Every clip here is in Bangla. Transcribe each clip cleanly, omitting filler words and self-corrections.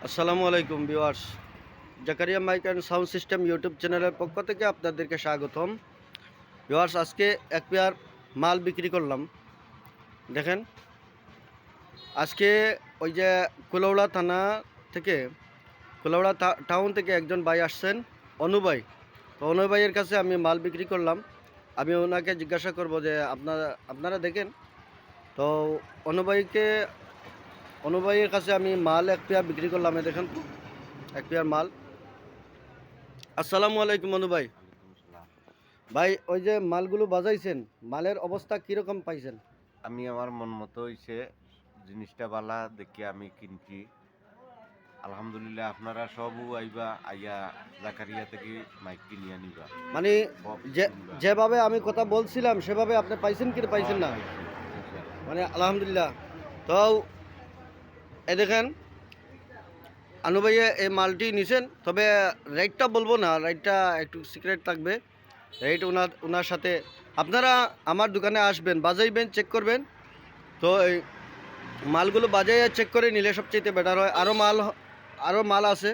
আসসালামু আলাইকুম viewers, Zakaria mike and sound system YouTube চ্যানেলের পক্ষ থেকে আপনাদেরকে স্বাগতম। ভিউয়ার্স, আজকে এক পেয়ার মাল বিক্রি করলাম। দেখেন, আজকে ওই যে কুলাউড়া থানা থেকে, কুলাউড়া টাউন থেকে একজন ভাই আসছেন, অনুভাই। তো অনুভাইয়ের কাছে আমি মাল বিক্রি করলাম। আমি ওনাকে জিজ্ঞাসা করব যে আপনারা দেখেন। তো অনুভাইয়ের কাছে আমি মাল এক পেয়ার বিক্রি করলাম। দেখেন তো, এক পেয়ার মাল। আসসালামু আলাইকুম অনু ভাই। ওয়ালাইকুম আসসালাম। ভাই, ওই যে মালগুলো বাজাইছেন, মালের অবস্থা কিরকম পাইছেন? আমি আমার মন মতো হইছে জিনিসটা বালা দেখে আমি কিনছি। আলহামদুলিল্লাহ আপনারা সবও আইবা আইয়া জাকারিয়া থেকে মাইক কিনিয়া নিবা। মানে বক্স যে কিনবা। যেভাবে আমি কথা বলছিলাম সেভাবে আপনি পাইছেন কি পাইছেন না? পাইছি ইনশাআল্লাহ। মানে আলহামদুলিল্লাহ। তো এ দেখেন, আনু ভাইয়া এই মালটি নিছেন, তবে রেটটা বলবো না, রেটটা একটু সিক্রেট থাকবে। রেট ওনার সাথে আপনারা আমার দোকানে আসবেন, বাজাইবেন, চেক করবেন। তো এই মালগুলো বাজাইয়া চেক করে নিলে সবচেয়ে বেটার হয়। আরও মাল আছে।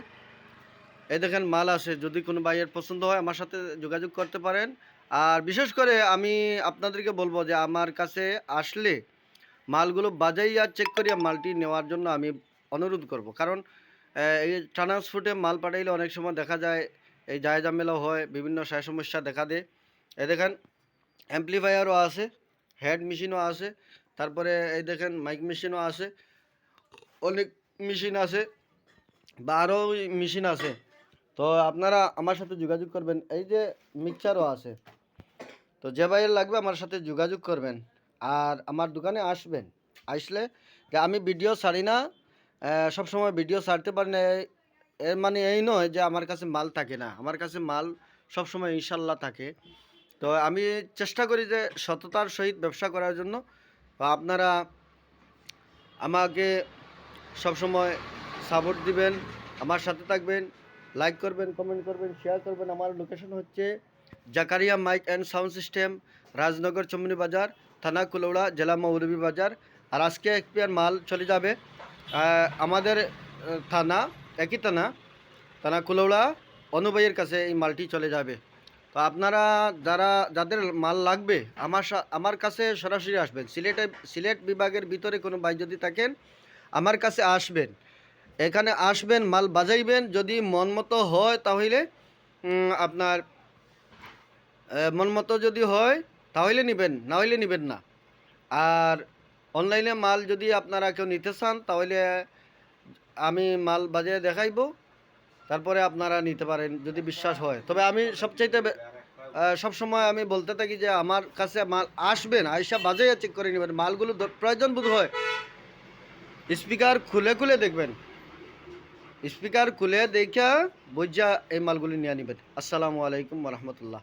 এই দেখেন মাল আছে, যদি কোনো ভাইয়ের পছন্দ হয় আমার সাথে যোগাযোগ করতে পারেন। আর বিশেষ করে আমি আপনাদেরকে বলবো যে আমার কাছে আসলে মালগুলো বাজাইয়া চেক করিয়া মালটি নেওয়ার জন্য আমি অনুরোধ করব। কারণ এই ট্রান্সপোর্টে মাল পাঠাইলে অনেক সময় দেখা যায় এই ঝামেলাও হয়, বিভিন্ন সমস্যা দেখা দেয়। এই দেখেন, অ্যাম্প্লিফায়ারও আছে, হেড মেশিনও আছে, তারপরে এই দেখেন মাইক মেশিনও আছে, অনেক মেশিন আছে বা আরও মেশিন আছে। তো আপনারা আমার সাথে যোগাযোগ করবেন। এই যে মিক্সচারও আছে। তো যে ভাইয়ের লাগবে আমার সাথে যোগাযোগ করবেন। আর আমার দোকানে আসবেন। আসলে যে আমি ভিডিও ছাড়ি না, সব সময় ভিডিও ছাড়তে পারি না, এর মানে এই নয় যে আমার কাছে মাল থাকে না। আমার কাছে মাল সব সময় ইনশাল্লাহ থাকে। তো আমি চেষ্টা করি যে সততার সহিত ব্যবসা করার জন্য। তো আপনারা আমাকে সবসময় সাপোর্ট দিবেন, আমার সাথে থাকবেন, লাইক করবেন, কমেন্ট করবেন, শেয়ার করবেন। আমার লোকেশন হচ্ছে Zakaria mike and sound system, Rajnagar Chamni Bazar, থানা কুলৌড়া, জেলা মৌলভী বাজার। আর আজকে এক পেয়ার মাল চলে যাবে আমাদের থানা, একই থানা, থানা কুলৌড়া অনুভাইয়ের কাছে এই মালটি চলে যাবে। তো আপনারা যাদের মাল লাগবে আমার কাছে সরাসরি আসবেন। সিলেট বিভাগের ভিতরে কোনো ভাই যদি থাকেন আমার কাছে আসবেন, এখানে আসবেন, মাল বাজাইবেন। যদি মন মতো হয় তাহলে আপনার মন মতো যদি হয় তাহলে নেবেন, না হইলে নেবেন না। আর অনলাইনে মাল যদি আপনারা কেউ নিতে চান তাহলে আমি মাল বাজারে দেখাইবো, তারপরে আপনারা নিতে পারেন যদি বিশ্বাস হয়। তবে আমি সবসময় আমি বলতে থাকি যে আমার কাছে মাল আসবেন, আইসা বাজারে চেক করে নেবেন। মালগুলো প্রয়োজন বোধ হয় স্পিকার খুলে খুলে দেখবেন, স্পিকার খুলে দেখা বুঝা এই মালগুলি নিয়ে নেবেন। আসসালামু আলাইকুম রহমতুল্লাহ।